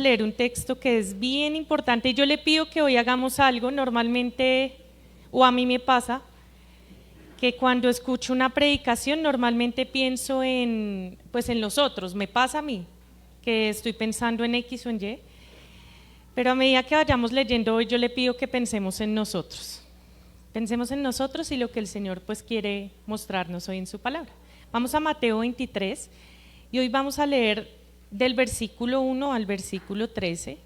leer un texto que es bien importante y yo le pido que hoy hagamos algo. Normalmente, o a mí me pasa, que cuando escucho una predicación normalmente pienso pues en los otros, me pasa a mí, que estoy pensando en X o en Y, pero a medida que vayamos leyendo hoy yo le pido que pensemos en nosotros y lo que el Señor pues quiere mostrarnos hoy en su palabra. Vamos a Mateo 23 y hoy vamos a leer del versículo 1 al versículo 13,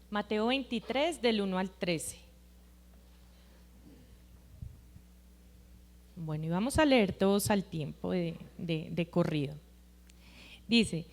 Mateo 23 del 1 al 13. Bueno, y vamos a leer todos al tiempo de corrido. Dice: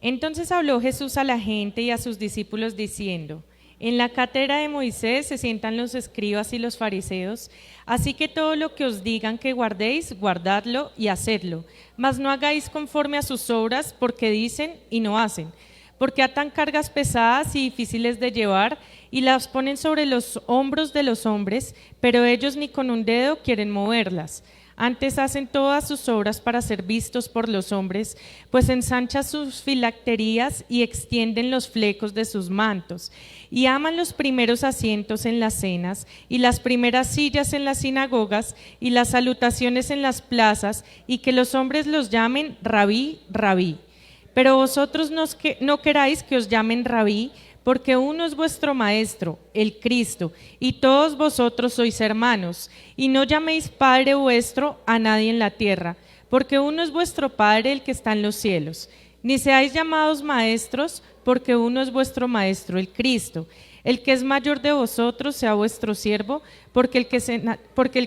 entonces habló Jesús a la gente y a sus discípulos diciendo: en la cátedra de Moisés se sientan los escribas y los fariseos, así que todo lo que os digan que guardéis, guardadlo y hacedlo, mas no hagáis conforme a sus obras, porque dicen y no hacen, porque atan cargas pesadas y difíciles de llevar y las ponen sobre los hombros de los hombres, pero ellos ni con un dedo quieren moverlas. Antes hacen todas sus obras para ser vistos por los hombres, pues ensanchan sus filacterías y extienden los flecos de sus mantos, y aman los primeros asientos en las cenas, y las primeras sillas en las sinagogas, y las salutaciones en las plazas, y que los hombres los llamen rabí, rabí. Pero vosotros no queráis que os llamen rabí, porque uno es vuestro maestro, el Cristo, y todos vosotros sois hermanos, y no llaméis Padre vuestro a nadie en la tierra, porque uno es vuestro Padre, el que está en los cielos. Ni seáis llamados maestros, porque uno es vuestro Maestro, el Cristo. El que es mayor de vosotros sea vuestro siervo, porque el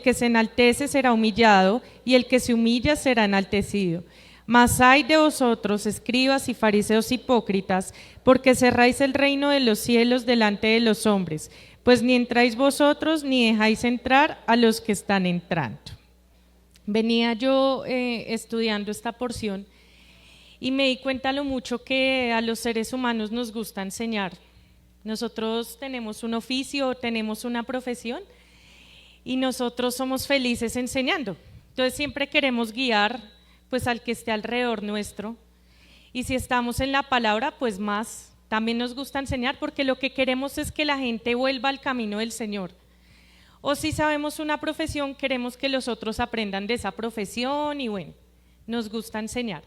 que se enaltece será humillado, y el que se humilla será enaltecido. Mas ay de vosotros, escribas y fariseos hipócritas, porque cerráis el reino de los cielos delante de los hombres, pues ni entráis vosotros ni dejáis entrar a los que están entrando. Venía yo estudiando esta porción y me di cuenta lo mucho que a los seres humanos nos gusta enseñar. Nosotros tenemos un oficio, tenemos una profesión y nosotros somos felices enseñando. Entonces siempre queremos guiar pues al que esté alrededor nuestro, y si estamos en la palabra pues más, también nos gusta enseñar porque lo que queremos es que la gente vuelva al camino del Señor. O si sabemos una profesión, queremos que los otros aprendan de esa profesión y bueno, nos gusta enseñar.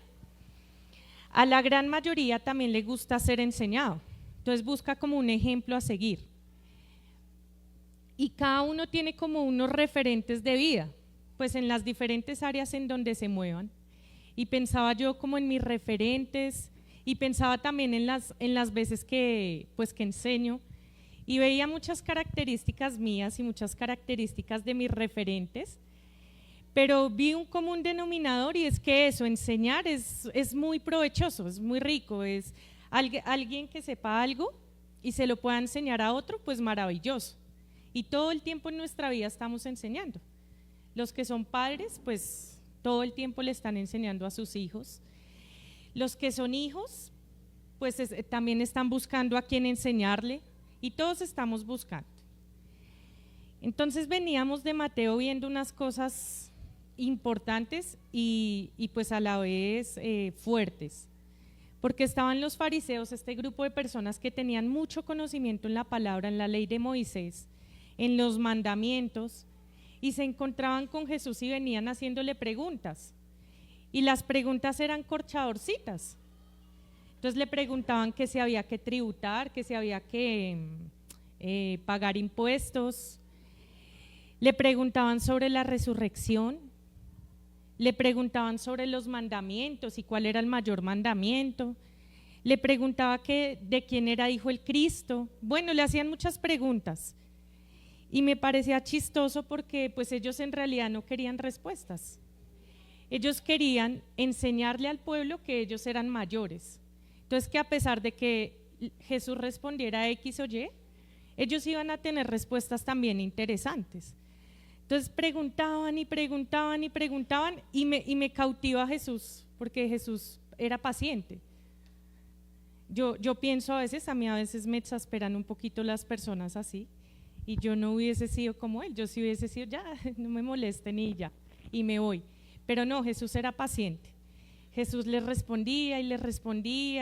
A la gran mayoría también le gusta ser enseñado, entonces busca como un ejemplo a seguir. Y cada uno tiene como unos referentes de vida, pues en las diferentes áreas en donde se muevan. Y pensaba yo como en mis referentes y pensaba también en las veces que enseño y veía muchas características mías y muchas características de mis referentes, pero vi un común denominador y es que eso, enseñar es muy provechoso, es muy rico, es alguien que sepa algo y se lo pueda enseñar a otro, pues maravilloso. Y todo el tiempo en nuestra vida estamos enseñando. Los que son padres, pues todo el tiempo le están enseñando a sus hijos. Los que son hijos, pues también están buscando a quién enseñarle y todos estamos buscando. Entonces veníamos de Mateo viendo unas cosas importantes y pues a la vez fuertes, porque estaban los fariseos, este grupo de personas que tenían mucho conocimiento en la palabra, en la ley de Moisés, en los mandamientos, y se encontraban con Jesús y venían haciéndole preguntas, y las preguntas eran corchadorcitas. Entonces le preguntaban que si había que tributar, que si había que pagar impuestos, le preguntaban sobre la resurrección, le preguntaban sobre los mandamientos y cuál era el mayor mandamiento, le preguntaba que de quién era hijo el Cristo. Bueno, le hacían muchas preguntas. Y me parecía chistoso porque pues ellos en realidad no querían respuestas. Ellos querían enseñarle al pueblo que ellos eran mayores. Entonces que a pesar de que Jesús respondiera X o Y, ellos iban a tener respuestas también interesantes. Entonces preguntaban y preguntaban y preguntaban y me cautiva Jesús, porque Jesús era paciente. Yo pienso a mí a veces me exasperan un poquito las personas así. Y yo no hubiese sido como él, yo sí hubiese sido ya, no me molesten y ya, y me voy. Pero no, Jesús era paciente. Jesús les respondía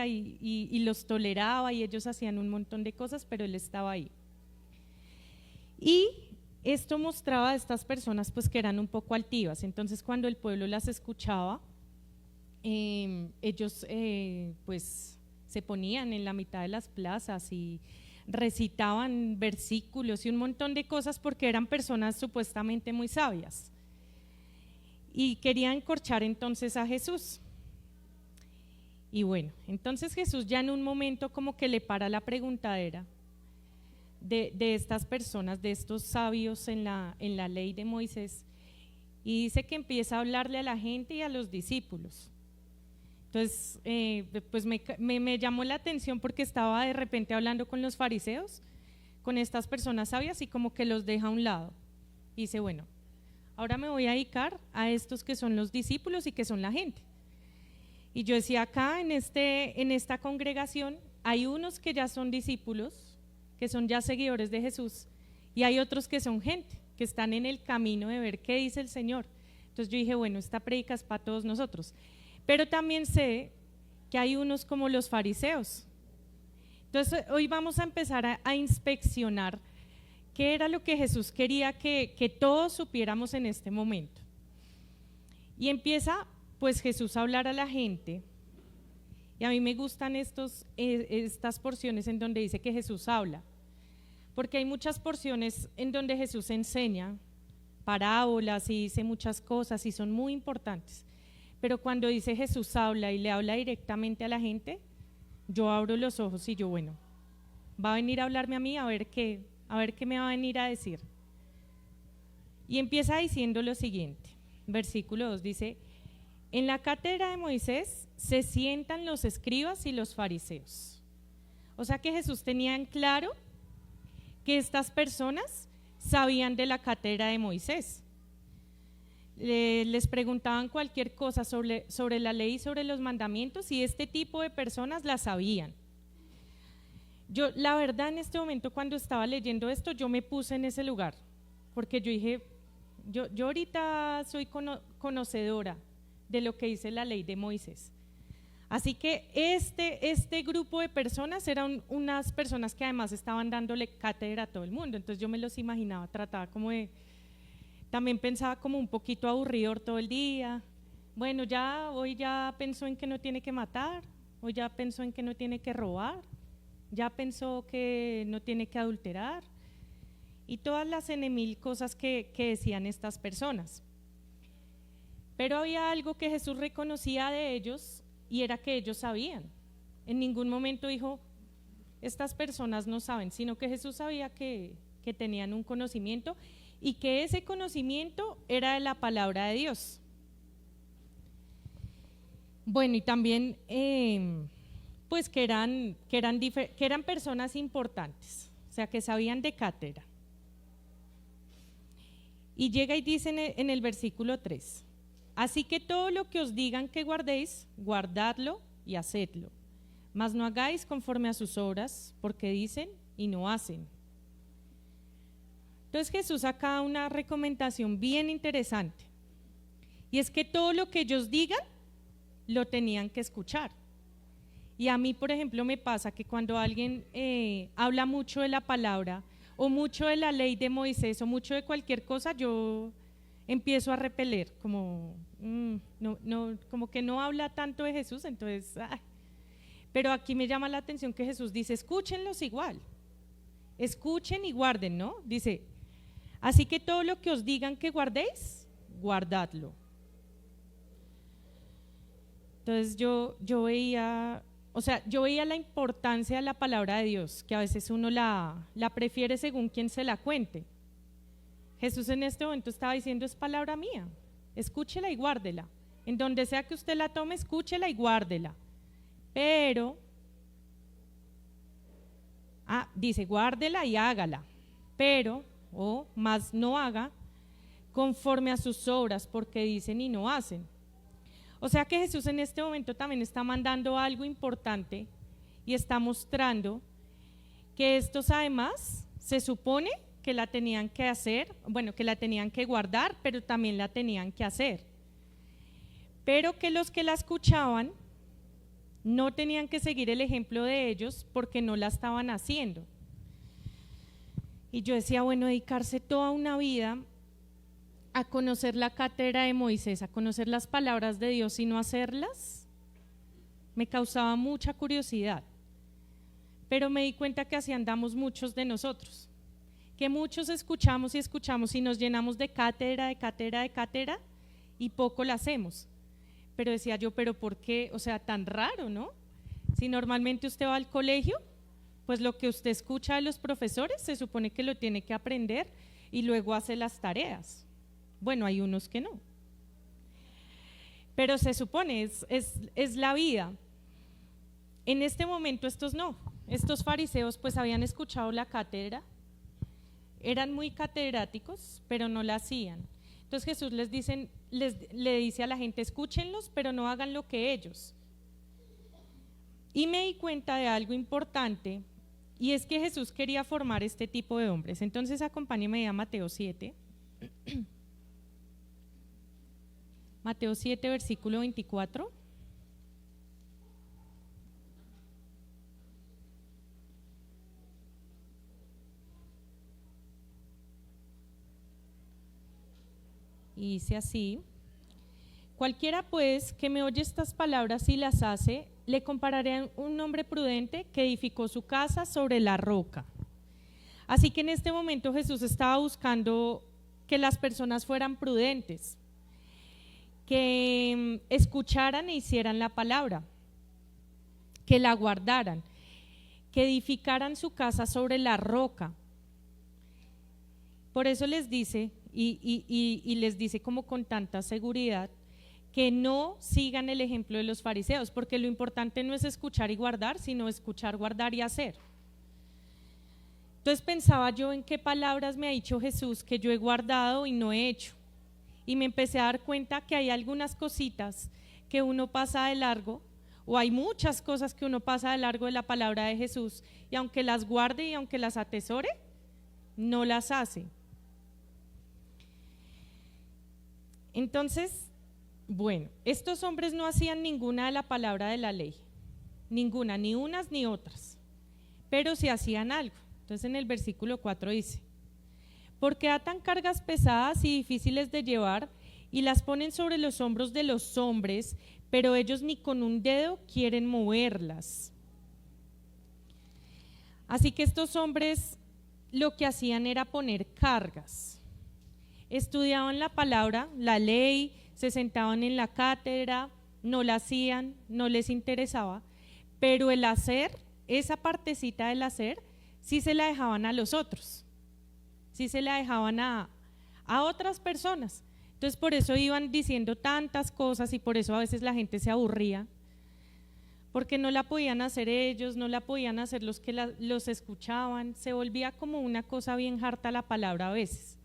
y los toleraba y ellos hacían un montón de cosas, pero Él estaba ahí. Y esto mostraba a estas personas pues que eran un poco altivas, entonces cuando el pueblo las escuchaba, ellos pues se ponían en la mitad de las plazas y recitaban versículos y un montón de cosas porque eran personas supuestamente muy sabias y querían corchar entonces a Jesús. Y bueno, entonces Jesús ya en un momento como que le para la preguntadera de estas personas, de estos sabios en la ley de Moisés, y dice que empieza a hablarle a la gente y a los discípulos. Entonces, pues me llamó la atención porque estaba de repente hablando con los fariseos, con estas personas sabias, y como que los deja a un lado. Y dice, bueno, ahora me voy a dedicar a estos que son los discípulos y que son la gente. Y yo decía, acá en esta congregación hay unos que ya son discípulos, que son ya seguidores de Jesús, y hay otros que son gente, que están en el camino de ver qué dice el Señor. Entonces yo dije, bueno, esta prédica es para todos nosotros. Pero también sé que hay unos como los fariseos. Entonces hoy vamos a empezar a inspeccionar qué era lo que Jesús quería que todos supiéramos en este momento. Y empieza pues Jesús a hablar a la gente, y a mí me gustan estas porciones en donde dice que Jesús habla, porque hay muchas porciones en donde Jesús enseña parábolas y dice muchas cosas y son muy importantes, pero cuando dice Jesús habla y le habla directamente a la gente, yo abro los ojos y yo, bueno, va a venir a hablarme a mí, a ver qué me va a venir a decir. Y empieza diciendo lo siguiente, versículo 2 dice: en la cátedra de Moisés se sientan los escribas y los fariseos. O sea que Jesús tenía en claro que estas personas sabían de la cátedra de Moisés. Les preguntaban cualquier cosa sobre la ley y sobre los mandamientos, y este tipo de personas la sabían. Yo, la verdad, en este momento cuando estaba leyendo esto, yo me puse en ese lugar, porque yo dije, yo ahorita soy conocedora de lo que dice la ley de Moisés. Así que este grupo de personas eran unas personas que además estaban dándole cátedra a todo el mundo, entonces yo me los imaginaba, trataba como de, también pensaba como un poquito aburridor todo el día. Bueno, hoy ya pensó en que no tiene que matar, hoy ya pensó en que no tiene que robar, ya pensó que no tiene que adulterar, y todas las mil cosas que decían estas personas. Pero había algo que Jesús reconocía de ellos, y era que ellos sabían. En ningún momento dijo, estas personas no saben, sino que Jesús sabía que tenían un conocimiento, y que ese conocimiento era de la palabra de Dios. Bueno, y también pues que eran personas importantes, o sea, que sabían de cátedra. Y llega y dice en el versículo 3: así que todo lo que os digan que guardéis, guardadlo y hacedlo, mas no hagáis conforme a sus obras, porque dicen y no hacen. Entonces Jesús saca una recomendación bien interesante, y es que todo lo que ellos digan lo tenían que escuchar. Y a mí, por ejemplo, me pasa que cuando alguien habla mucho de la palabra, o mucho de la ley de Moisés, o mucho de cualquier cosa, yo empiezo a repeler, como como que no habla tanto de Jesús, entonces, pero aquí me llama la atención que Jesús dice, escúchenlos igual, escuchen y guarden, ¿no? Dice, así que todo lo que os digan que guardéis, guardadlo. Entonces yo veía la importancia de la palabra de Dios, que a veces uno la prefiere según quien se la cuente. Jesús en este momento estaba diciendo, es palabra mía, escúchela y guárdela. En donde sea que usted la tome, escúchela y guárdela. Pero, dice, guárdela y hágala, pero, más no haga conforme a sus obras, porque dicen y no hacen. O sea que Jesús en este momento también está mandando algo importante y está mostrando que estos además se supone que la tenían que hacer, bueno, que la tenían que guardar, pero también la tenían que hacer. pero que los que la escuchaban no tenían que seguir el ejemplo de ellos porque no la estaban haciendo. Y yo decía, bueno, dedicarse toda una vida a conocer la cátedra de Moisés, a conocer las palabras de Dios y no hacerlas, me causaba mucha curiosidad. Pero me di cuenta que así andamos muchos de nosotros, que muchos escuchamos y nos llenamos de cátedra, y poco la hacemos. Pero decía yo, ¿pero por qué? O sea, tan raro, ¿no? Si normalmente usted va al colegio, pues lo que usted escucha de los profesores se supone que lo tiene que aprender y luego hace las tareas. Bueno, hay unos que no. Pero se supone, es la vida. En este momento estos no. Estos fariseos pues habían escuchado la cátedra, eran muy catedráticos, pero no la hacían. Entonces Jesús le dice a la gente, escúchenlos, pero no hagan lo que ellos. Y me di cuenta de algo importante, y es que Jesús quería formar este tipo de hombres. Entonces acompáñenme a Mateo 7. Mateo 7, versículo 24. Y dice así: cualquiera pues que me oye estas palabras y las hace, le compararé a un hombre prudente que edificó su casa sobre la roca. Así que en este momento Jesús estaba buscando que las personas fueran prudentes, que escucharan e hicieran la palabra, que la guardaran, que edificaran su casa sobre la roca. Por eso les dice, y les dice como con tanta seguridad, que no sigan el ejemplo de los fariseos, porque lo importante no es escuchar y guardar, sino escuchar, guardar y hacer. Entonces pensaba yo en qué palabras me ha dicho Jesús que yo he guardado y no he hecho, y me empecé a dar cuenta que hay algunas cositas que uno pasa de largo, o hay muchas cosas que uno pasa de largo de la palabra de Jesús, y aunque las guarde y aunque las atesore, no las hace. Entonces, bueno, estos hombres no hacían ninguna de la palabra de la ley, ninguna, ni unas ni otras, pero sí hacían algo. Entonces en el versículo 4 dice: porque atan cargas pesadas y difíciles de llevar y las ponen sobre los hombros de los hombres, pero ellos ni con un dedo quieren moverlas. Así que estos hombres lo que hacían era poner cargas. Estudiaban la palabra, la ley, se sentaban en la cátedra, no la hacían, no les interesaba, pero el hacer, esa partecita del hacer, sí se la dejaban a los otros, sí se la dejaban a otras personas. Entonces por eso iban diciendo tantas cosas y por eso a veces la gente se aburría, porque no la podían hacer ellos, no la podían hacer los que los escuchaban, se volvía como una cosa bien harta la palabra a veces.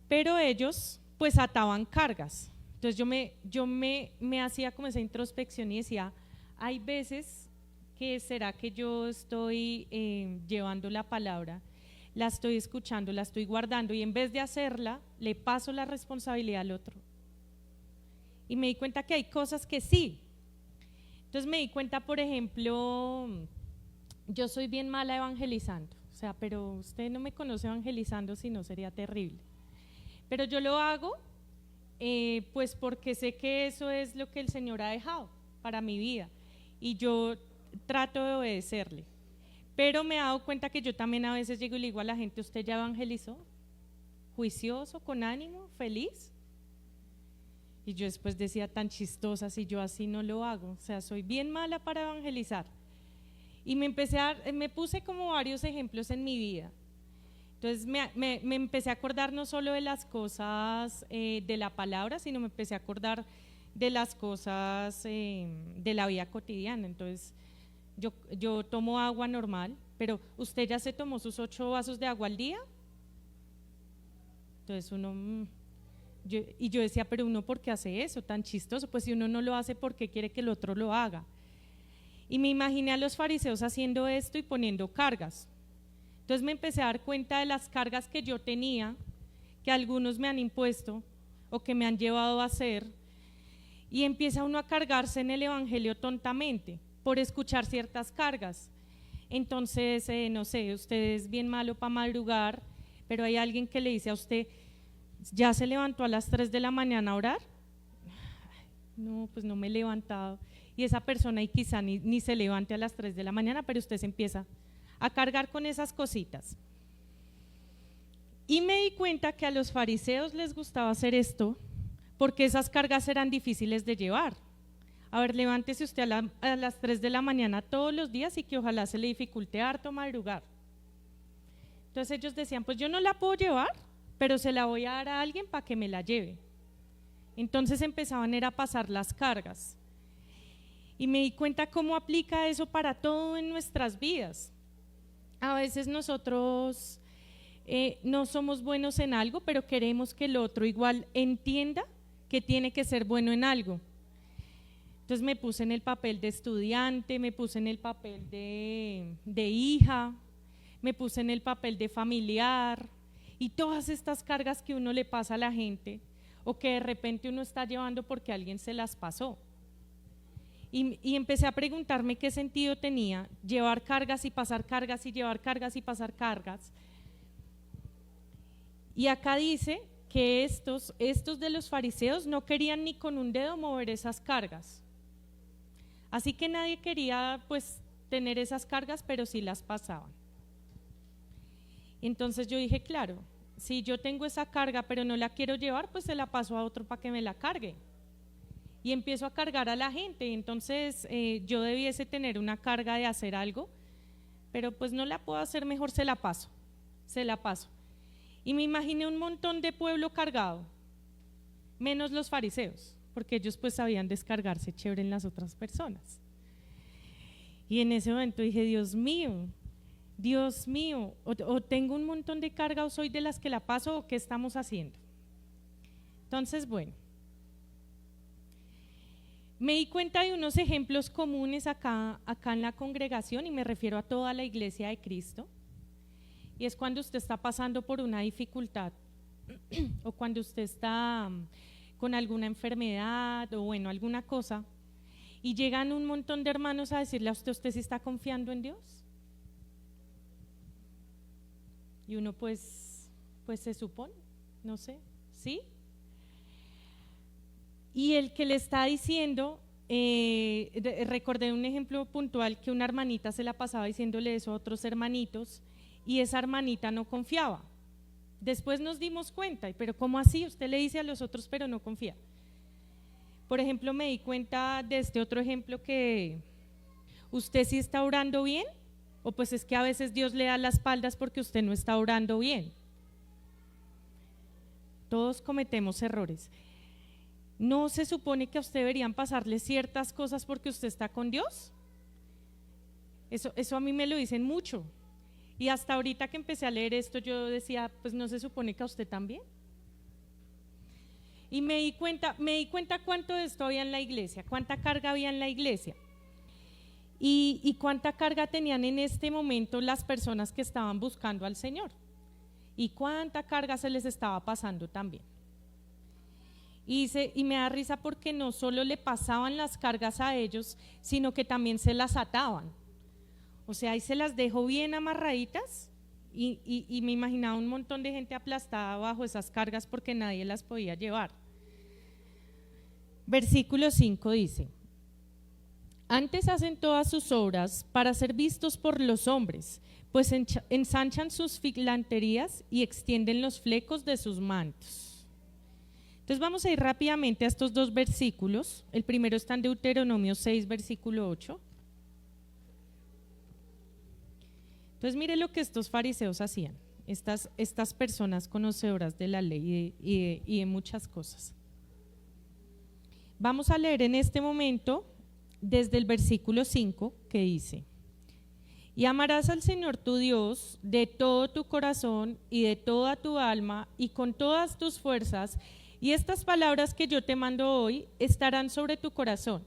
Pero ellos pues ataban cargas. Entonces yo me hacía como esa introspección y decía, hay veces que será que yo estoy llevando la palabra, la estoy escuchando, la estoy guardando y en vez de hacerla, le paso la responsabilidad al otro. Y me di cuenta que hay cosas que sí. Entonces me di cuenta, por ejemplo, yo soy bien mala evangelizando, o sea, pero usted no me conoce evangelizando, si no sería terrible. Pero yo lo hago pues porque sé que eso es lo que el Señor ha dejado para mi vida y yo trato de obedecerle. Pero me he dado cuenta que yo también a veces llego y le digo a la gente, ¿usted ya evangelizó? ¿Juicioso, con ánimo, feliz? Y yo después decía, tan chistosa, si yo así no lo hago, o sea, soy bien mala para evangelizar. Y me puse como varios ejemplos en mi vida. Entonces me empecé a acordar no solo de las cosas de la palabra, sino me empecé a acordar de las cosas de la vida cotidiana. Entonces yo tomo agua normal, pero ¿usted ya se tomó sus 8 vasos de agua al día? Entonces yo decía, pero uno ¿por qué hace eso? Tan chistoso, pues si uno no lo hace, ¿por qué quiere que el otro lo haga? Y me imaginé a los fariseos haciendo esto y poniendo cargas. Entonces me empecé a dar cuenta de las cargas que yo tenía, que algunos me han impuesto o que me han llevado a hacer, y empieza uno a cargarse en el evangelio tontamente por escuchar ciertas cargas. Entonces, no sé, usted es bien malo para madrugar, pero hay alguien que le dice a usted, ¿ya se levantó a las 3 de la mañana a orar? No, pues no me he levantado. Y esa persona y quizá ni se levante a las 3 de la mañana, pero usted se empieza a cargar con esas cositas. Y me di cuenta que a los fariseos les gustaba hacer esto porque esas cargas eran difíciles de llevar. A ver, levántese usted a las 3 de la mañana todos los días y que ojalá se le dificulte harto madrugar. Entonces ellos decían, pues yo no la puedo llevar, pero se la voy a dar a alguien para que me la lleve. Entonces empezaban a pasar las cargas. Y me di cuenta cómo aplica eso para todo en nuestras vidas. A veces nosotros no somos buenos en algo, pero queremos que el otro igual entienda que tiene que ser bueno en algo. Entonces me puse en el papel de estudiante, me puse en el papel de hija, me puse en el papel de familiar y todas estas cargas que uno le pasa a la gente o que de repente uno está llevando porque alguien se las pasó. Y empecé a preguntarme qué sentido tenía llevar cargas y pasar cargas y llevar cargas y pasar cargas. Y acá dice que estos de los fariseos no querían ni con un dedo mover esas cargas. Así que nadie quería pues tener esas cargas, pero sí las pasaban. Entonces yo dije, claro, si yo tengo esa carga pero no la quiero llevar, pues se la paso a otro para que me la cargue. Y empiezo a cargar a la gente. Entonces yo debiese tener una carga de hacer algo, pero pues no la puedo hacer, mejor se la paso. Y me imaginé un montón de pueblo cargado, menos los fariseos, porque ellos pues sabían descargarse chévere en las otras personas. Y en ese momento dije, Dios mío, o tengo un montón de carga o soy de las que la paso o qué estamos haciendo. Entonces, bueno, me di cuenta de unos ejemplos comunes acá en la congregación y me refiero a toda la iglesia de Cristo. Y es cuando usted está pasando por una dificultad o cuando usted está con alguna enfermedad o bueno, alguna cosa y llegan un montón de hermanos a decirle a usted sí está confiando en Dios. Y uno pues se supone, no sé, ¿sí? Y el que le está diciendo, recordé un ejemplo puntual que una hermanita se la pasaba diciéndole eso a otros hermanitos y esa hermanita no confiaba. Después nos dimos cuenta, pero ¿cómo así? Usted le dice a los otros pero no confía. Por ejemplo, me di cuenta de este otro ejemplo que usted sí está orando bien o pues es que a veces Dios le da las espaldas porque usted no está orando bien. Todos cometemos errores. ¿No se supone que a usted deberían pasarle ciertas cosas porque usted está con Dios? Eso a mí me lo dicen mucho. Y hasta ahorita que empecé a leer esto yo decía, pues no se supone que a usted también. Y me di cuenta cuánto de esto había en la iglesia, cuánta carga había en la iglesia. Y cuánta carga tenían en este momento las personas que estaban buscando al Señor. Y cuánta carga se les estaba pasando también. Y me da risa porque no solo le pasaban las cargas a ellos, sino que también se las ataban. O sea, ahí se las dejó bien amarraditas y me imaginaba un montón de gente aplastada bajo esas cargas porque nadie las podía llevar. Versículo 5 dice: antes hacen todas sus obras para ser vistos por los hombres, pues ensanchan sus filanterías y extienden los flecos de sus mantos. Entonces vamos a ir rápidamente a estos dos versículos. El primero está en Deuteronomio 6, versículo 8. Entonces mire lo que estos fariseos hacían, estas personas conocedoras de la ley y de muchas cosas. Vamos a leer en este momento desde el versículo 5 que dice: y amarás al Señor tu Dios de todo tu corazón y de toda tu alma y con todas tus fuerzas, y estas palabras que yo te mando hoy estarán sobre tu corazón,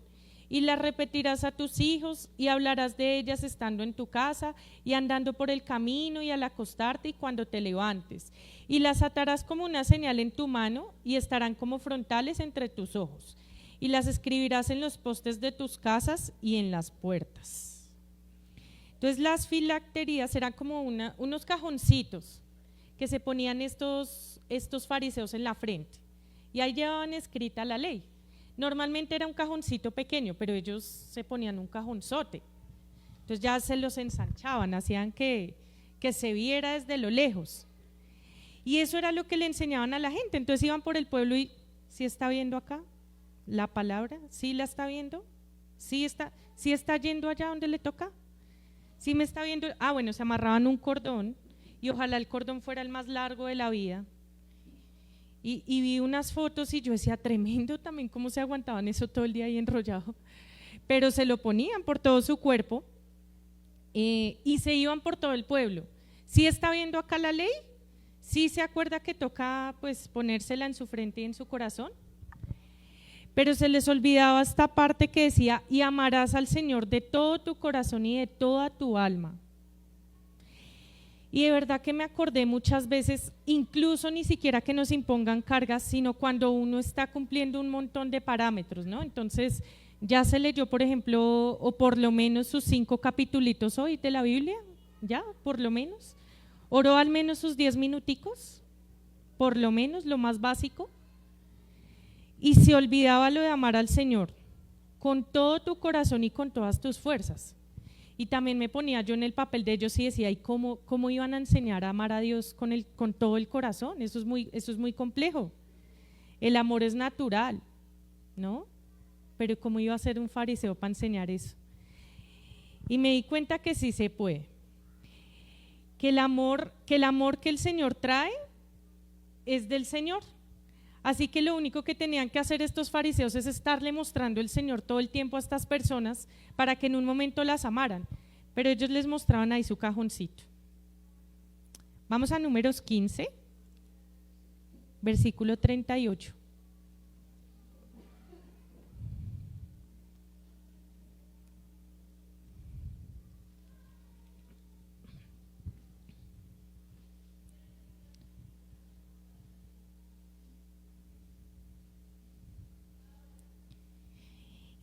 y las repetirás a tus hijos y hablarás de ellas estando en tu casa y andando por el camino y al acostarte y cuando te levantes, y las atarás como una señal en tu mano y estarán como frontales entre tus ojos, y las escribirás en los postes de tus casas y en las puertas. Entonces las filacterías eran como unos cajoncitos que se ponían estos fariseos en la frente y ahí llevaban escrita la ley. Normalmente era un cajoncito pequeño, pero ellos se ponían un cajonzote. Entonces ya se los ensanchaban, hacían que se viera desde lo lejos. Y eso era lo que le enseñaban a la gente. Entonces iban por el pueblo y ¿sí está viendo acá la palabra? ¿Sí la está viendo? ¿Sí está yendo allá donde le toca? ¿Sí me está viendo? Ah, bueno, se amarraban un cordón y ojalá el cordón fuera el más largo de la vida. Y vi unas fotos y yo decía, tremendo también cómo se aguantaban eso todo el día ahí enrollado, pero se lo ponían por todo su cuerpo y se iban por todo el pueblo. ¿Sí está viendo acá la ley? ¿Sí se acuerda que toca pues ponérsela en su frente y en su corazón? Pero se les olvidaba esta parte que decía, y amarás al Señor de todo tu corazón y de toda tu alma. Y de verdad que me acordé muchas veces, incluso ni siquiera que nos impongan cargas, sino cuando uno está cumpliendo un montón de parámetros, ¿no? Entonces ya se leyó, por ejemplo, o por lo menos sus 5 capitulitos hoy de la Biblia, ya, por lo menos. Oró al menos sus 10 minuticos, por lo menos, lo más básico. Y se olvidaba lo de amar al Señor con todo tu corazón y con todas tus fuerzas. Y también me ponía yo en el papel de ellos y decía, ¿y cómo iban a enseñar a amar a Dios con todo el corazón? Eso es muy complejo. El amor es natural, ¿no? Pero ¿cómo iba a ser un fariseo para enseñar eso? Y me di cuenta que sí se puede. Que el amor que el Señor trae es del Señor. Así que lo único que tenían que hacer estos fariseos es estarle mostrando el Señor todo el tiempo a estas personas para que en un momento las amaran, pero ellos les mostraban ahí su cajoncito. Vamos a Números 15, versículo 38.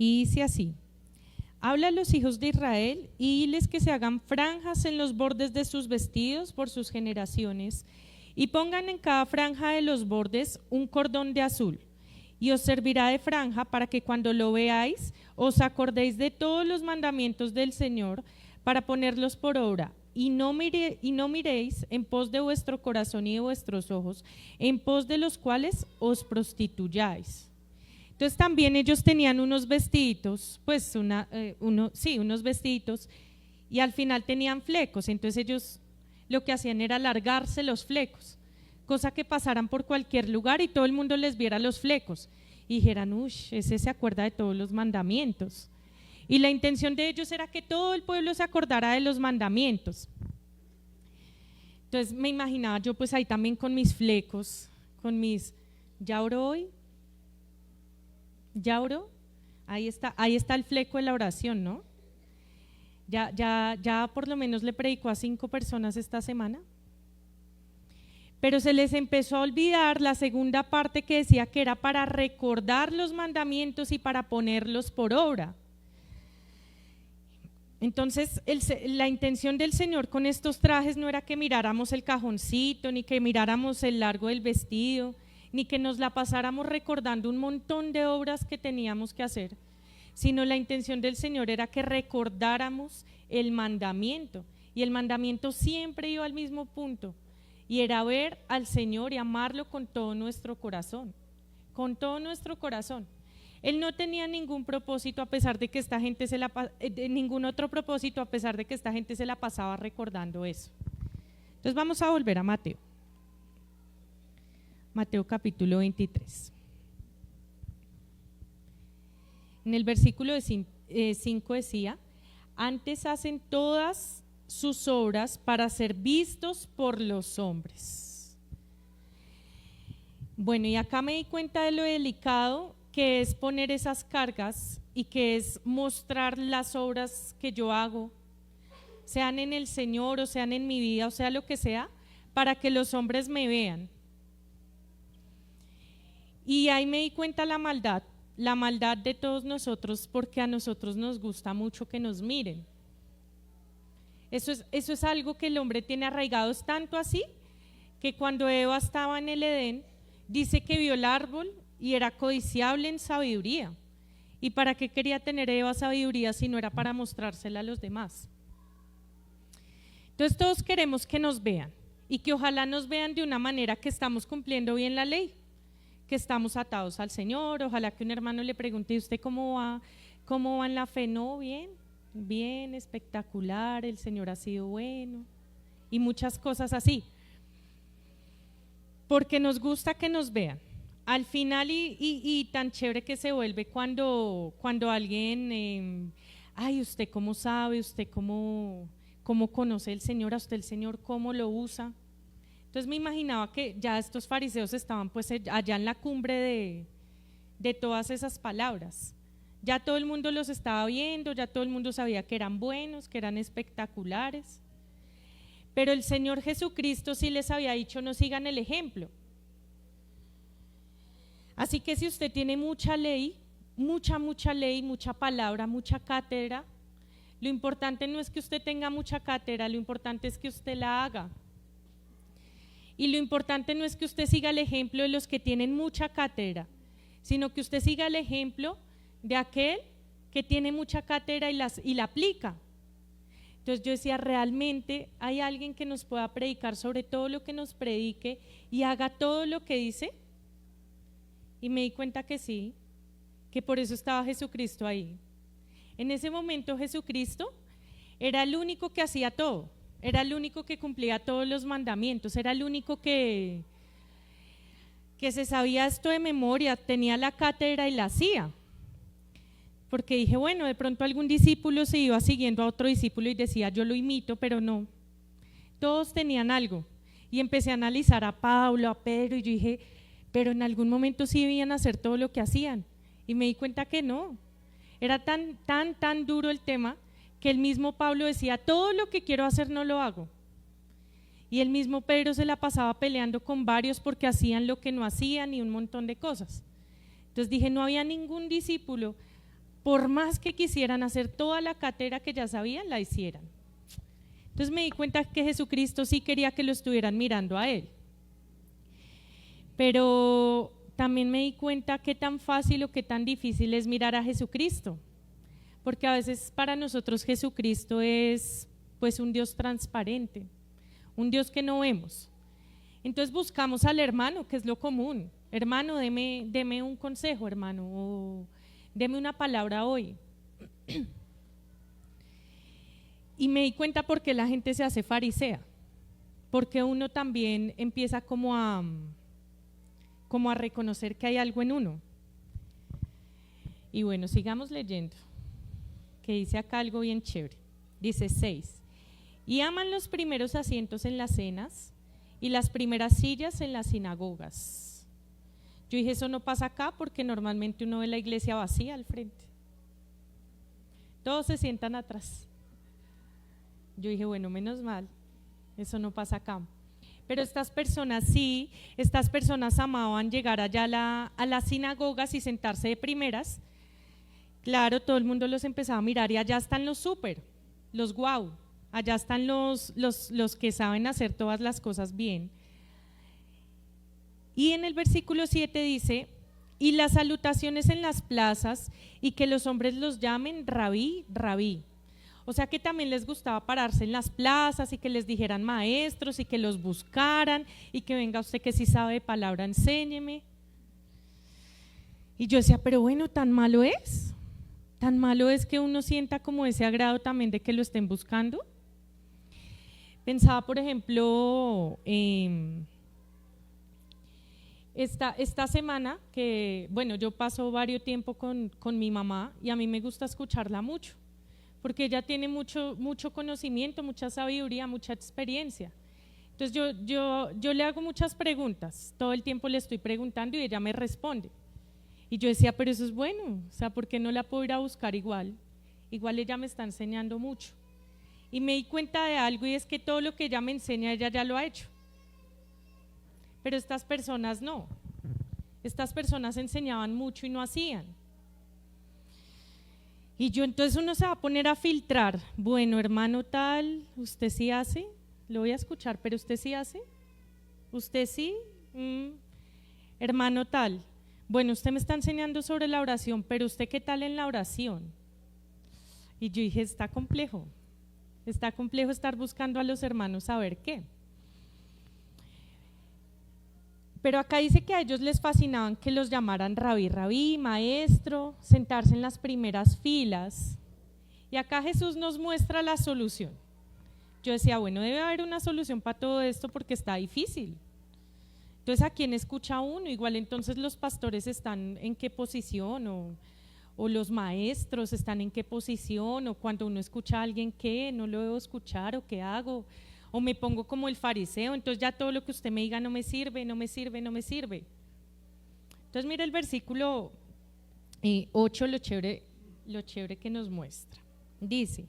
Y dice así: habla a los hijos de Israel y diles que se hagan franjas en los bordes de sus vestidos por sus generaciones y pongan en cada franja de los bordes un cordón de azul y os servirá de franja para que cuando lo veáis os acordéis de todos los mandamientos del Señor para ponerlos por obra y no miréis en pos de vuestro corazón y de vuestros ojos, en pos de los cuales os prostituyáis. Entonces también ellos tenían unos vestiditos, pues unos vestiditos y al final tenían flecos, entonces ellos lo que hacían era alargarse los flecos, cosa que pasaran por cualquier lugar y todo el mundo les viera los flecos y dijeran, uy, ese se acuerda de todos los mandamientos. Y la intención de ellos era que todo el pueblo se acordara de los mandamientos. Entonces me imaginaba yo pues ahí también con mis flecos, ¿ya oró hoy? ¿Ya oró? Ahí está el fleco de la oración, ¿no? Ya por lo menos le predicó a 5 personas esta semana. Pero se les empezó a olvidar la segunda parte que decía que era para recordar los mandamientos y para ponerlos por obra. Entonces la intención del Señor con estos trajes no era que miráramos el cajoncito, ni que miráramos el largo del vestido, ni que nos la pasáramos recordando un montón de obras que teníamos que hacer, sino la intención del Señor era que recordáramos el mandamiento, y el mandamiento siempre iba al mismo punto, y era ver al Señor y amarlo con todo nuestro corazón, con todo nuestro corazón. Él no tenía ningún propósito a pesar de que esta gente ningún otro propósito a pesar de que esta gente se la pasaba recordando eso. Entonces vamos a volver a Mateo capítulo 23. En el versículo 5 decía: antes hacen todas sus obras para ser vistos por los hombres. Bueno, y acá me di cuenta de lo delicado que es poner esas cargas y que es mostrar las obras que yo hago, sean en el Señor o sean en mi vida o sea lo que sea, para que los hombres me vean. Y ahí me di cuenta la maldad la maldad de todos nosotros porque a nosotros nos gusta mucho que nos miren. Eso es algo que el hombre tiene arraigado, es tanto así que cuando Eva estaba en el Edén, dice que vio el árbol y era codiciable en sabiduría. ¿Y para qué quería tener Eva sabiduría si no era para mostrársela a los demás? Entonces todos queremos que nos vean y que ojalá nos vean de una manera que estamos cumpliendo bien la ley, que estamos atados al Señor. Ojalá que un hermano le pregunte: ¿y usted cómo va en la fe? No, bien, bien, espectacular, el Señor ha sido bueno, y muchas cosas así, porque nos gusta que nos vean. Al final, y tan chévere que se vuelve cuando alguien, ay, ¿usted cómo sabe? ¿Usted cómo conoce el Señor? ¿A usted el Señor cómo lo usa? Entonces me imaginaba que ya estos fariseos estaban pues allá en la cumbre de todas esas palabras. Ya todo el mundo los estaba viendo, ya todo el mundo sabía que eran buenos, que eran espectaculares. Pero el Señor Jesucristo sí les había dicho: no sigan el ejemplo. Así que si usted tiene mucha ley, mucha ley, mucha palabra, mucha cátedra, lo importante no es que usted tenga mucha cátedra, lo importante es que usted la haga. Y lo importante no es que usted siga el ejemplo de los que tienen mucha cátedra, sino que usted siga el ejemplo de aquel que tiene mucha cátedra y la aplica. Entonces yo decía: realmente hay alguien que nos pueda predicar sobre todo lo que nos predique y haga todo lo que dice. Y me di cuenta que sí, que por eso estaba Jesucristo ahí. En ese momento Jesucristo era el único que hacía todo, era el único que cumplía todos los mandamientos, era el único que se sabía esto de memoria, tenía la cátedra y la hacía. Porque dije: bueno, de pronto algún discípulo se iba siguiendo a otro discípulo y decía: yo lo imito, pero no. Todos tenían algo. Y empecé a analizar a Pablo, a Pedro, y yo dije: pero en algún momento sí debían hacer todo lo que hacían. Y me di cuenta que no. Era tan duro el tema que el mismo Pablo decía: todo lo que quiero hacer no lo hago. Y el mismo Pedro se la pasaba peleando con varios porque hacían lo que no hacían y un montón de cosas. Entonces dije: no había ningún discípulo, por más que quisieran hacer toda la cátedra que ya sabían, la hicieran. Entonces me di cuenta que Jesucristo sí quería que lo estuvieran mirando a Él. Pero también me di cuenta qué tan fácil o qué tan difícil es mirar a Jesucristo, porque a veces para nosotros Jesucristo es pues un Dios transparente, un Dios que no vemos. Entonces buscamos al hermano, que es lo común: hermano, deme un consejo, hermano, o deme una palabra hoy. Y me di cuenta por qué la gente se hace farisea, porque uno también empieza como a reconocer que hay algo en uno. Y bueno, sigamos leyendo, que dice acá algo bien chévere. Dice 6: y aman los primeros asientos en las cenas y las primeras sillas en las sinagogas. Yo dije: eso no pasa acá, porque normalmente uno ve la iglesia vacía al frente, todos se sientan atrás. Yo dije: bueno, menos mal, eso no pasa acá. Pero estas personas sí, estas personas amaban llegar allá a las sinagogas y sentarse de primeras. Claro, todo el mundo los empezaba a mirar y allá están los súper, los guau, allá están los que saben hacer todas las cosas bien. Y en el versículo 7 dice: y las salutaciones en las plazas, y que los hombres los llamen rabí, rabí. O sea que también les gustaba pararse en las plazas y que les dijeran maestros y que los buscaran y que venga usted que sí sabe de palabra, enséñeme. Y yo decía: pero bueno, ¿tan malo es? ¿Tan malo es que uno sienta como ese agrado también de que lo estén buscando? Pensaba, por ejemplo, esta semana que, bueno, yo paso varios tiempo con mi mamá y a mí me gusta escucharla mucho, porque ella tiene mucho conocimiento, mucha sabiduría, mucha experiencia. Entonces yo le hago muchas preguntas, todo el tiempo le estoy preguntando y ella me responde. Y yo decía: pero eso es bueno, o sea, ¿por qué no la puedo ir a buscar igual? Igual ella me está enseñando mucho. Y me di cuenta de algo, y es que todo lo que ella me enseña, ella ya lo ha hecho. Pero estas personas no. Estas personas enseñaban mucho y no hacían. Y yo entonces uno se va a poner a filtrar, bueno, hermano tal, ¿usted sí hace? Lo voy a escuchar, pero ¿usted sí hace? ¿Usted sí? Hermano tal, bueno, usted me está enseñando sobre la oración, pero ¿usted qué tal en la oración? Y yo dije, está complejo estar buscando a los hermanos a ver qué. Pero acá dice que a ellos les fascinaban que los llamaran rabí, rabí, maestro, sentarse en las primeras filas. Y acá Jesús nos muestra la solución. Yo decía, bueno, debe haber una solución para todo esto porque está difícil. Entonces, ¿a quién escucha uno? Igual entonces los pastores están en qué posición o los maestros están en qué posición, o cuando uno escucha a alguien, ¿qué? ¿No lo debo escuchar o qué hago? O me pongo como el fariseo, entonces ya todo lo que usted me diga no me sirve, no me sirve, no me sirve. Entonces mira el versículo 8, lo chévere que nos muestra. Dice,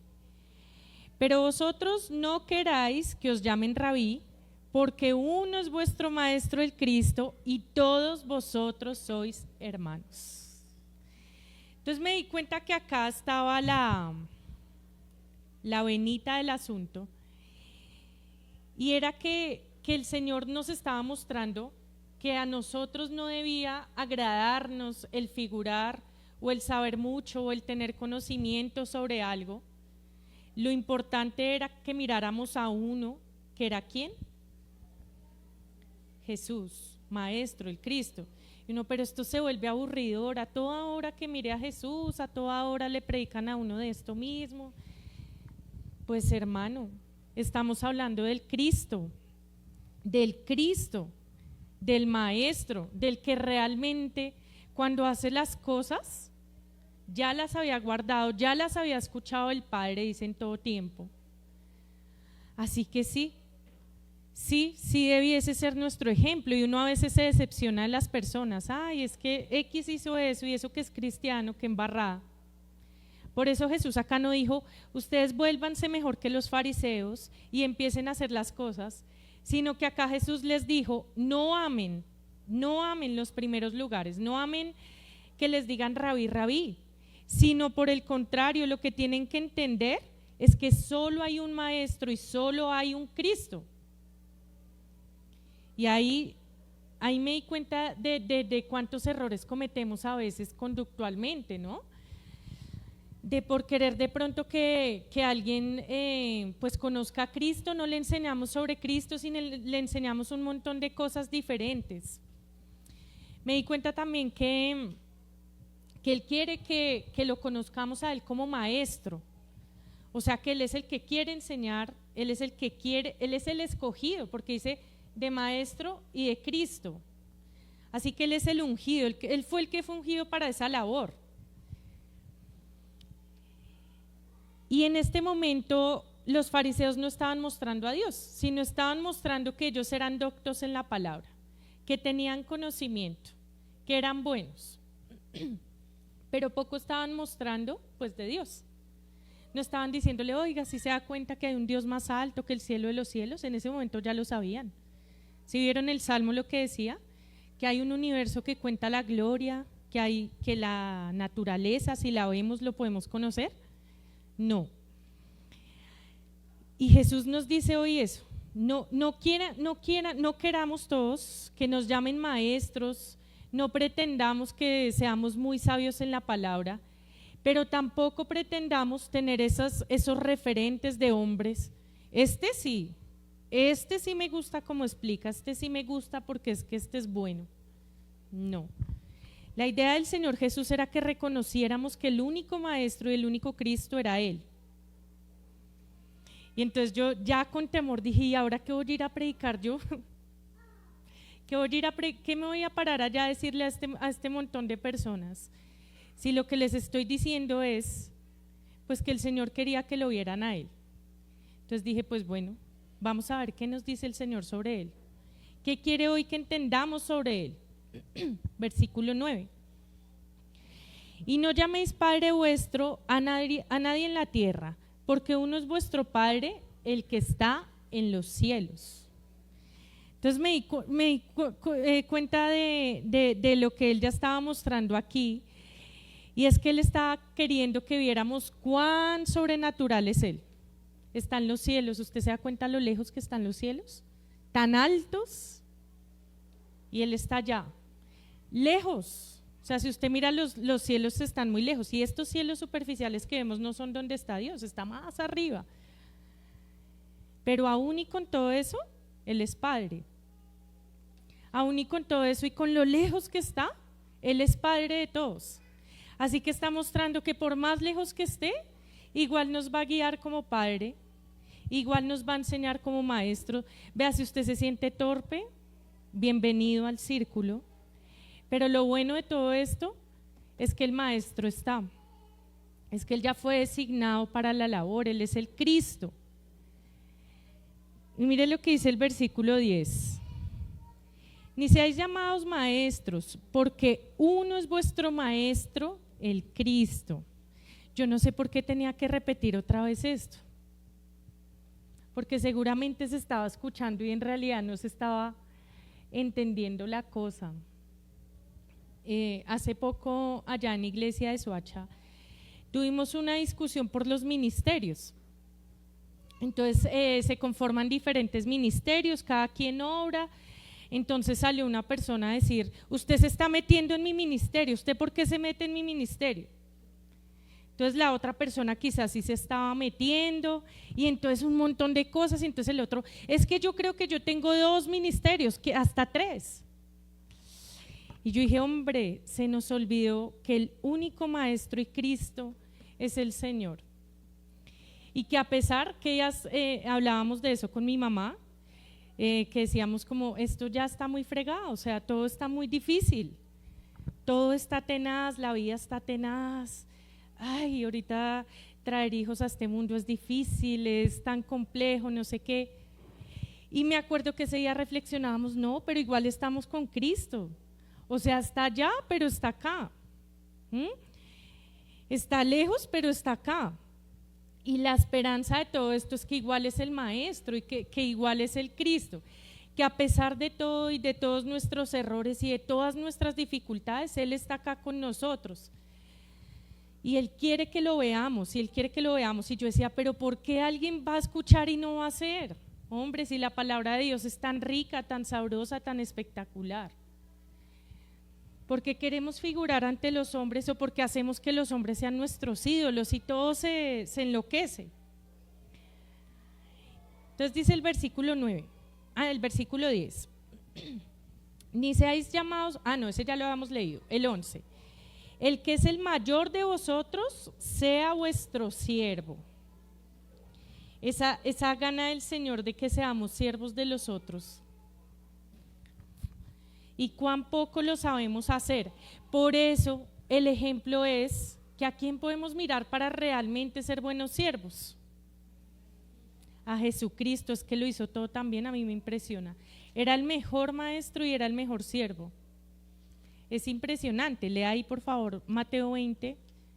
pero vosotros no queráis que os llamen rabí, porque uno es vuestro maestro el Cristo y todos vosotros sois hermanos. Entonces me di cuenta que acá estaba la venita del asunto. Y era que el Señor nos estaba mostrando que a nosotros no debía agradarnos el figurar o el saber mucho o el tener conocimiento sobre algo. Lo importante era que miráramos a uno, que era ¿quién? Jesús, Maestro, el Cristo. Y uno, pero esto se vuelve aburridor, a toda hora que mire a Jesús, a toda hora le predican a uno de esto mismo. Pues hermano, estamos hablando del Cristo, del Maestro, del que realmente cuando hace las cosas ya las había guardado, ya las había escuchado el Padre, dice en todo tiempo. Así que sí debiese ser nuestro ejemplo. Y uno a veces se decepciona de las personas, ay, es que X hizo eso y eso que es cristiano, que embarrada. Por eso Jesús acá no dijo, ustedes vuélvanse mejor que los fariseos y empiecen a hacer las cosas, sino que acá Jesús les dijo, no amen los primeros lugares, no amen que les digan rabí, rabí, sino por el contrario, lo que tienen que entender es que solo hay un maestro y solo hay un Cristo. Y ahí me di cuenta de cuántos errores cometemos a veces conductualmente, ¿no? De por querer de pronto que alguien pues conozca a Cristo, no le enseñamos sobre Cristo, sino le enseñamos un montón de cosas diferentes. Me di cuenta también que Él quiere que lo conozcamos a Él como maestro, o sea que Él es el que quiere enseñar, Él es el escogido, porque dice de maestro y de Cristo, así que Él es el ungido, Él fue el que fue ungido para esa labor. Y en este momento los fariseos no estaban mostrando a Dios, sino estaban mostrando que ellos eran doctos en la palabra, que tenían conocimiento, que eran buenos, pero poco estaban mostrando pues de Dios. No estaban diciéndole, oiga, si se da cuenta que hay un Dios más alto que el cielo de los cielos, en ese momento ya lo sabían. Si vieron el Salmo lo que decía, que hay un universo que cuenta la gloria, que la naturaleza, si la vemos, lo podemos conocer. No. Y Jesús nos dice hoy eso, no queramos todos que nos llamen maestros, no pretendamos que seamos muy sabios en la palabra, pero tampoco pretendamos tener esos referentes de hombres. Este sí me gusta como explica, este sí me gusta porque es que este es bueno. No. La idea del Señor Jesús era que reconociéramos que el único maestro y el único Cristo era Él. Y entonces yo ya con temor dije, ¿y ahora qué voy a ir a predicar yo? ¿Qué me voy a parar allá a decirle a este montón de personas? Si lo que les estoy diciendo es pues que el Señor quería que lo vieran a Él. Entonces dije, pues bueno, vamos a ver qué nos dice el Señor sobre Él. ¿Qué quiere hoy que entendamos sobre Él? Versículo 9. Y no llaméis Padre vuestro a nadie en la tierra, porque uno es vuestro Padre, el que está en los cielos. Entonces me di cuenta de lo que Él ya estaba mostrando aquí, Y es que Él está queriendo que viéramos cuán sobrenatural es Él. Está en los cielos, ¿usted se da cuenta lo lejos que están los cielos? Tan altos, y Él está allá, lejos. O sea, si usted mira los cielos están muy lejos, y estos cielos superficiales que vemos no son donde está Dios, está más arriba. Pero aún y con todo eso, Él es Padre. Aún y con todo eso y con lo lejos que está, Él es Padre de todos. Así que está mostrando que por más lejos que esté, igual nos va a guiar como Padre, igual nos va a enseñar como Maestro. Vea, si usted se siente torpe, bienvenido al círculo. Pero lo bueno de todo esto es que el Maestro está, es que Él ya fue designado para la labor, Él es el Cristo. Y mire lo que dice el versículo 10. Ni seáis llamados maestros, porque uno es vuestro Maestro, el Cristo. Yo no sé por qué tenía que repetir otra vez esto, porque seguramente se estaba escuchando y en realidad no se estaba entendiendo la cosa. Hace poco allá en Iglesia de Soacha tuvimos una discusión por los ministerios. Entonces se conforman diferentes ministerios, cada quien obra. Entonces salió una persona a decir: usted se está metiendo en mi ministerio, ¿usted por qué se mete en mi ministerio? Entonces la otra persona quizás sí se estaba metiendo, y entonces un montón de cosas. Y entonces el otro: es que yo creo que yo tengo 2 ministerios, que hasta 3. Y yo dije: hombre, se nos olvidó que el único Maestro y Cristo es el Señor. Y que a pesar que ellas hablábamos de eso con mi mamá, que decíamos como: esto ya está muy fregado, o sea, todo está muy difícil, todo está tenaz, la vida está tenaz. Ay, ahorita traer hijos a este mundo es difícil, es tan complejo, no sé qué. Y me acuerdo que ese día reflexionábamos: no, pero igual estamos con Cristo, o sea, está allá, pero está acá. Está lejos, pero está acá. Y la esperanza de todo esto es que igual es el Maestro y que igual es el Cristo, que a pesar de todo y de todos nuestros errores y de todas nuestras dificultades, Él está acá con nosotros. Y Él quiere que lo veamos, y Él quiere que lo veamos. Y yo decía: pero ¿por qué alguien va a escuchar y no va a hacer? Hombre, si la palabra de Dios es tan rica, tan sabrosa, tan espectacular. ¿Por qué queremos figurar ante los hombres, o porque hacemos que los hombres sean nuestros ídolos y todo se enloquece? Entonces dice el versículo 9, el versículo 10. Ni seáis llamados, no, ese ya lo habíamos leído, el 11. El que es el mayor de vosotros sea vuestro siervo. Esa gana del Señor de que seamos siervos de los otros. Y cuán poco lo sabemos hacer. Por eso el ejemplo es que ¿a quién podemos mirar para realmente ser buenos siervos? A Jesucristo. Es que lo hizo todo también, a mí me impresiona. Era el mejor maestro y era el mejor siervo. Es impresionante. Lea ahí por favor Mateo 20,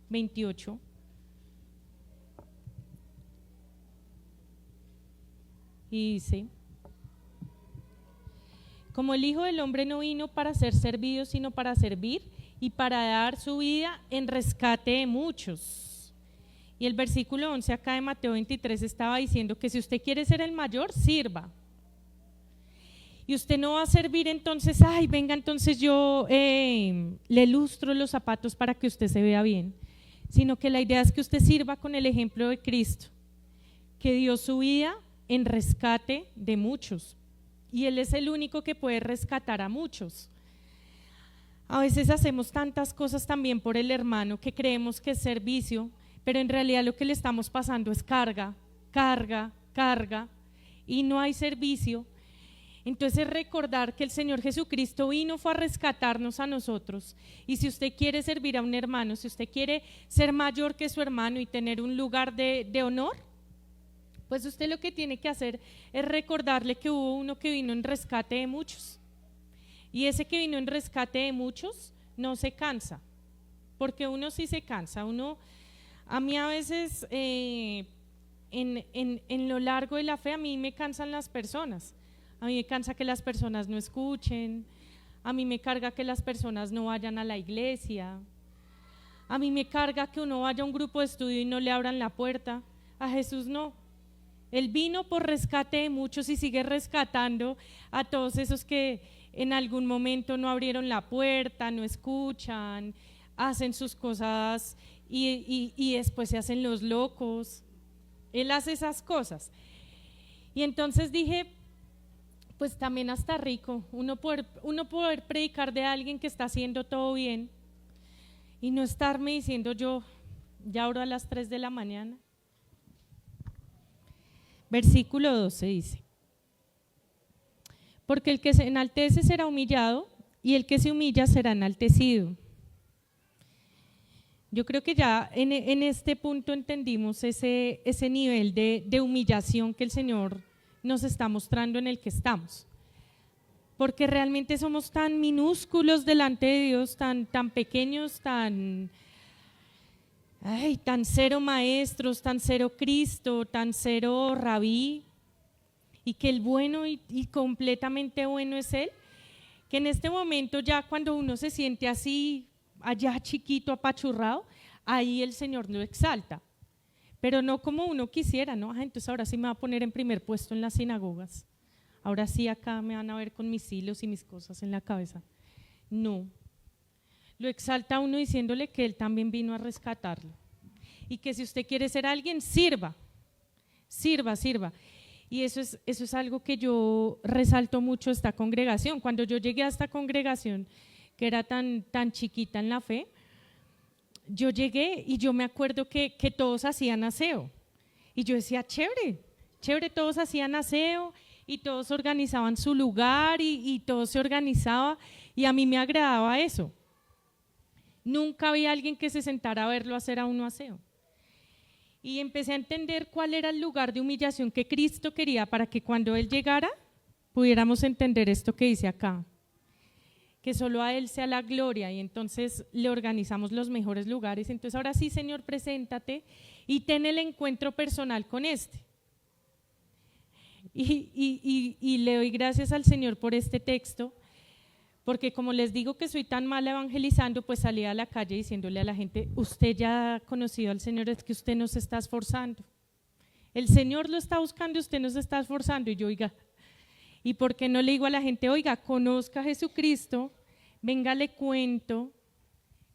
28. Y dice: como el Hijo del Hombre no vino para ser servido, sino para servir y para dar su vida en rescate de muchos. Y el versículo 11 acá de Mateo 23 estaba diciendo que si usted quiere ser el mayor, sirva. Y usted no va a servir entonces: ay, venga, entonces yo le lustro los zapatos para que usted se vea bien. Sino que la idea es que usted sirva con el ejemplo de Cristo, que dio su vida en rescate de muchos. Y Él es el único que puede rescatar a muchos. A veces hacemos tantas cosas también por el hermano que creemos que es servicio, pero en realidad lo que le estamos pasando es carga, y no hay servicio. Entonces recordar que el Señor Jesucristo fue a rescatarnos a nosotros. Y si usted quiere servir a un hermano, si usted quiere ser mayor que su hermano y tener un lugar de honor, pues usted lo que tiene que hacer es recordarle que hubo uno que vino en rescate de muchos. Y ese que vino en rescate de muchos no se cansa, porque uno sí se cansa. A mí a veces en lo largo de la fe, a mí me cansan las personas. A mí me cansa que las personas no escuchen, a mí me carga que las personas no vayan a la iglesia, A mí me carga que uno vaya a un grupo de estudio y no le abran la puerta. A Jesús no. Él vino por rescate de muchos y sigue rescatando a todos esos que en algún momento no abrieron la puerta, no escuchan, hacen sus cosas y después se hacen los locos. Él hace esas cosas. Y entonces dije, pues también hasta rico, uno poder predicar de alguien que está haciendo todo bien y no estarme diciendo yo, ya oro a las 3 de la mañana. Versículo 12 dice, porque el que se enaltece será humillado y el que se humilla será enaltecido. Yo creo que ya en este punto entendimos ese nivel de humillación que el Señor nos está mostrando en el que estamos. Porque realmente somos tan minúsculos delante de Dios, tan pequeños, tan cero maestros, tan cero Cristo, tan cero Rabí, y que el bueno y completamente bueno es Él, que en este momento ya cuando uno se siente así, allá chiquito, apachurrado, ahí el Señor lo exalta, pero no como uno quisiera, ¿no? Entonces ahora sí me va a poner en primer puesto en las sinagogas, ahora sí acá me van a ver con mis hilos y mis cosas en la cabeza. No, lo exalta a uno diciéndole que Él también vino a rescatarlo y que si usted quiere ser alguien, sirva. Y eso es algo que yo resalto mucho esta congregación. Cuando yo llegué a esta congregación, que era tan chiquita en la fe, yo llegué y yo me acuerdo que todos hacían aseo. Y yo decía, chévere, todos hacían aseo y todos organizaban su lugar y todo se organizaba y a mí me agradaba eso. Nunca había alguien que se sentara a verlo hacer a uno aseo. Y empecé a entender cuál era el lugar de humillación que Cristo quería para que cuando Él llegara pudiéramos entender esto que dice acá, que solo a Él sea la gloria, y entonces le organizamos los mejores lugares. Entonces ahora sí, Señor, preséntate y ten el encuentro personal con este. Y le doy gracias al Señor por este texto, porque como les digo que soy tan mala evangelizando, pues salí a la calle diciéndole a la gente, usted ya ha conocido al Señor, es que usted no se está esforzando. El Señor lo está buscando y usted no se está esforzando. Y yo, oiga, ¿y por qué no le digo a la gente, oiga, conozca a Jesucristo, venga, le cuento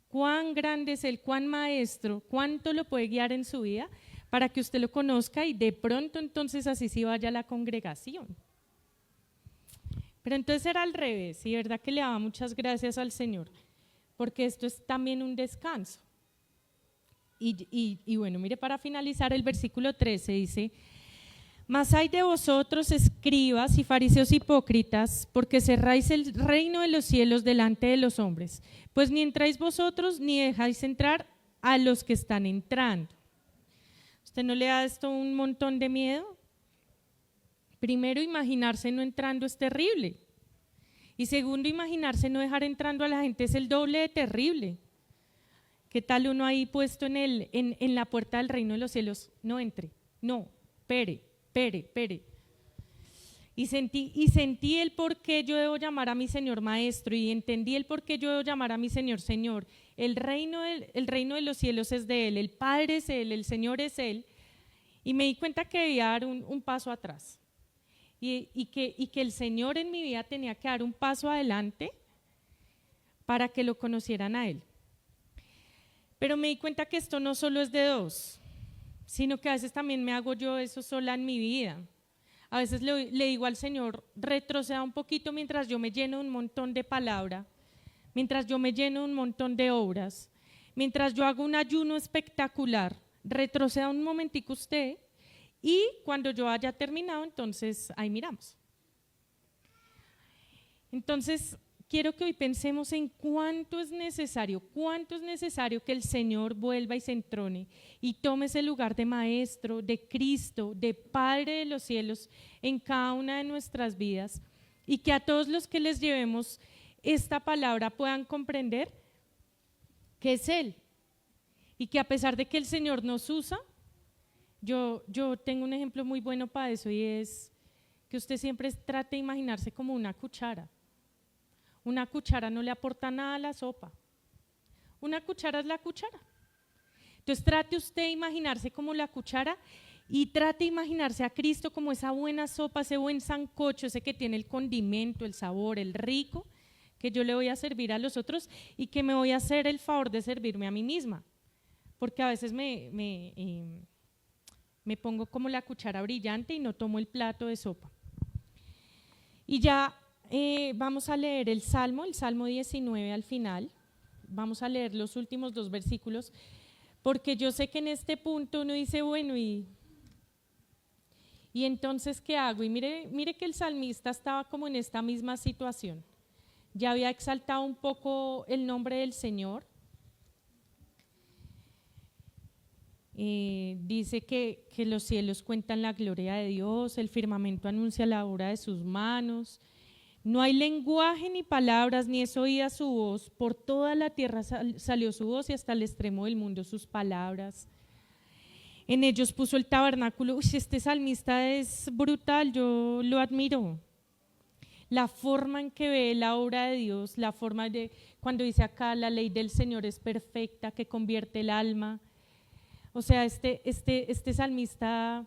cuán grande es Él, cuán maestro, cuánto lo puede guiar en su vida para que usted lo conozca y de pronto entonces así sí vaya a la congregación? Pero entonces era al revés, y verdad que le daba muchas gracias al Señor, porque esto es también un descanso. Y bueno, mire, para finalizar el versículo 13 dice, mas hay de vosotros, escribas y fariseos hipócritas, porque cerráis el reino de los cielos delante de los hombres, pues ni entráis vosotros ni dejáis entrar a los que están entrando. ¿Usted no le da esto un montón de miedo? Primero, imaginarse no entrando es terrible. Y segundo, imaginarse no dejar entrando a la gente es el doble de terrible. ¿Qué tal uno ahí puesto en la puerta del reino de los cielos? No entre, no, pere. Y sentí el por qué yo debo llamar a mi Señor maestro, y entendí el por qué yo debo llamar a mi Señor Señor. El reino de los cielos es de Él, el Padre es Él, el Señor es Él. Y me di cuenta que debía dar un paso atrás. Y que el Señor en mi vida tenía que dar un paso adelante para que lo conocieran a Él. Pero me di cuenta que esto no solo es de dos, sino que a veces también me hago yo eso sola en mi vida. A veces le digo al Señor, retroceda un poquito mientras yo me lleno un montón de palabra, mientras yo me lleno un montón de obras, mientras yo hago un ayuno espectacular, retroceda un momentico usted. Y cuando yo haya terminado, entonces ahí miramos. Entonces, quiero que hoy pensemos en cuánto es necesario que el Señor vuelva y se entrone y tome ese lugar de maestro, de Cristo, de Padre de los cielos en cada una de nuestras vidas, y que a todos los que les llevemos esta palabra puedan comprender que es Él, y que a pesar de que el Señor nos usa, yo tengo un ejemplo muy bueno para eso, y es que usted siempre trate de imaginarse como una cuchara. Una cuchara no le aporta nada a la sopa. Una cuchara es la cuchara. Entonces trate usted de imaginarse como la cuchara y trate de imaginarse a Cristo como esa buena sopa, ese buen sancocho, ese que tiene el condimento, el sabor, el rico, que yo le voy a servir a los otros y que me voy a hacer el favor de servirme a mí misma. Porque a veces me pongo como la cuchara brillante y no tomo el plato de sopa. Y ya vamos a leer el Salmo 19 al final. Vamos a leer los últimos 2 versículos, porque yo sé que en este punto uno dice, bueno, ¿y entonces qué hago? Y mire que el salmista estaba como en esta misma situación. Ya había exaltado un poco el nombre del Señor. Dice que los cielos cuentan la gloria de Dios, el firmamento anuncia la obra de sus manos. No hay lenguaje ni palabras, ni es oída su voz. Por toda la tierra salió su voz y hasta el extremo del mundo sus palabras. En ellos puso el tabernáculo. Uy, este salmista es brutal, yo lo admiro. La forma en que ve la obra de Dios, la forma de cuando dice acá, la ley del Señor es perfecta, que convierte el alma. O sea, este salmista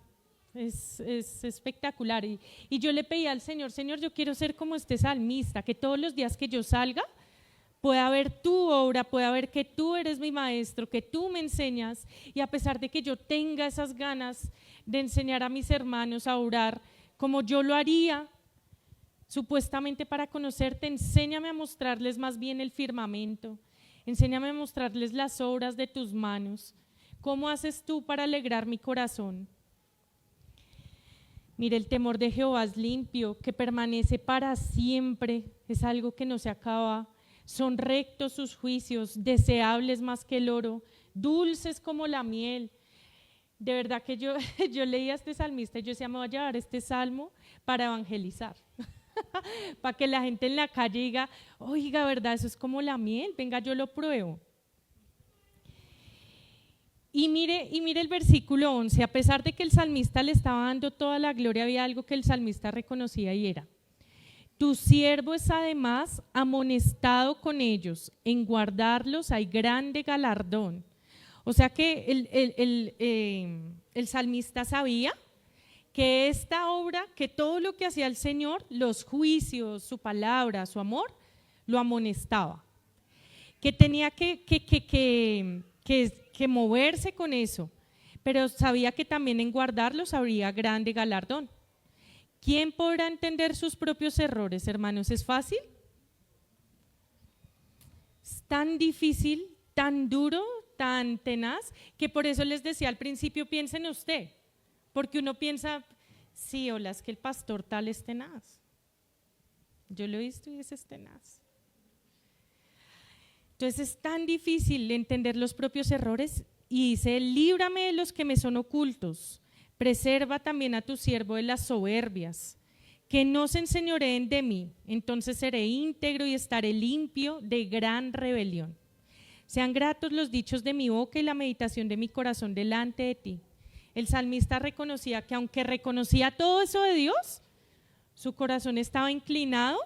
es espectacular. Y yo le pedí al Señor, Señor, yo quiero ser como este salmista, que todos los días que yo salga pueda ver tu obra, pueda ver que tú eres mi maestro, que tú me enseñas, y a pesar de que yo tenga esas ganas de enseñar a mis hermanos a orar como yo lo haría, supuestamente para conocerte, enséñame a mostrarles más bien el firmamento, enséñame a mostrarles las obras de tus manos. ¿Cómo haces tú para alegrar mi corazón? Mire, el temor de Jehová es limpio, que permanece para siempre, es algo que no se acaba. Son rectos sus juicios, deseables más que el oro, dulces como la miel. De verdad que yo leía este salmista y yo decía, me voy a llevar este salmo para evangelizar. Para que la gente en la calle diga, oiga, ¿verdad? Eso es como la miel, venga, yo lo pruebo. Y mire el versículo 11, a pesar de que el salmista le estaba dando toda la gloria, había algo que el salmista reconocía y era: tu siervo es además amonestado con ellos, en guardarlos hay grande galardón. O sea que el salmista sabía que esta obra, que todo lo que hacía el Señor, los juicios, su palabra, su amor, lo amonestaba. Que tenía que moverse con eso, pero sabía que también en guardarlos habría grande galardón. ¿Quién podrá entender sus propios errores, hermanos? ¿Es fácil? Es tan difícil, tan duro, tan tenaz, que por eso les decía al principio, piensen usted, porque uno piensa, sí, hola, es que el pastor tal es tenaz. Yo lo he visto y es tenaz. Entonces es tan difícil entender los propios errores y dice, líbrame de los que me son ocultos, preserva también a tu siervo de las soberbias, que no se enseñoreen de mí, entonces seré íntegro y estaré limpio de gran rebelión. Sean gratos los dichos de mi boca y la meditación de mi corazón delante de ti. El salmista reconocía que aunque reconocía todo eso de Dios, su corazón estaba inclinado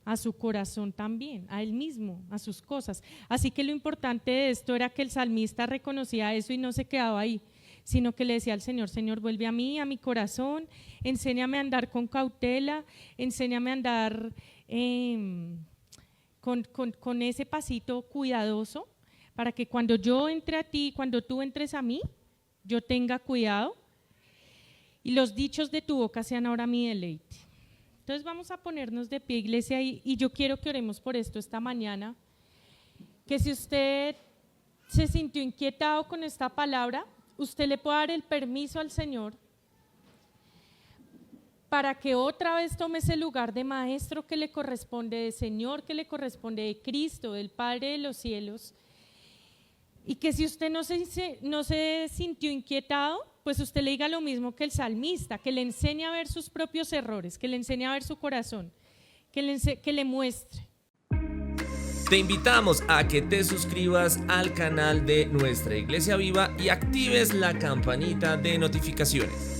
a su corazón también, a él mismo, a sus cosas. Así que lo importante de esto era que el salmista reconocía eso y no se quedaba ahí, sino que le decía al Señor, Señor, vuelve a mí, a mi corazón, enséñame a andar con cautela, enséñame a andar con ese pasito cuidadoso, para que cuando yo entre a ti, cuando tú entres a mí, yo tenga cuidado y los dichos de tu boca sean ahora mi deleite. Entonces vamos a ponernos de pie, iglesia, y yo quiero que oremos por esto esta mañana, que si usted se sintió inquietado con esta palabra, usted le puede dar el permiso al Señor para que otra vez tome ese lugar de maestro que le corresponde, de Señor que le corresponde, de Cristo, del Padre de los cielos, y que si usted no se sintió inquietado, pues usted le diga lo mismo que el salmista, que le enseñe a ver sus propios errores, que le enseñe a ver su corazón, que le muestre. Te invitamos a que te suscribas al canal de Nuestra Iglesia Viva y actives la campanita de notificaciones.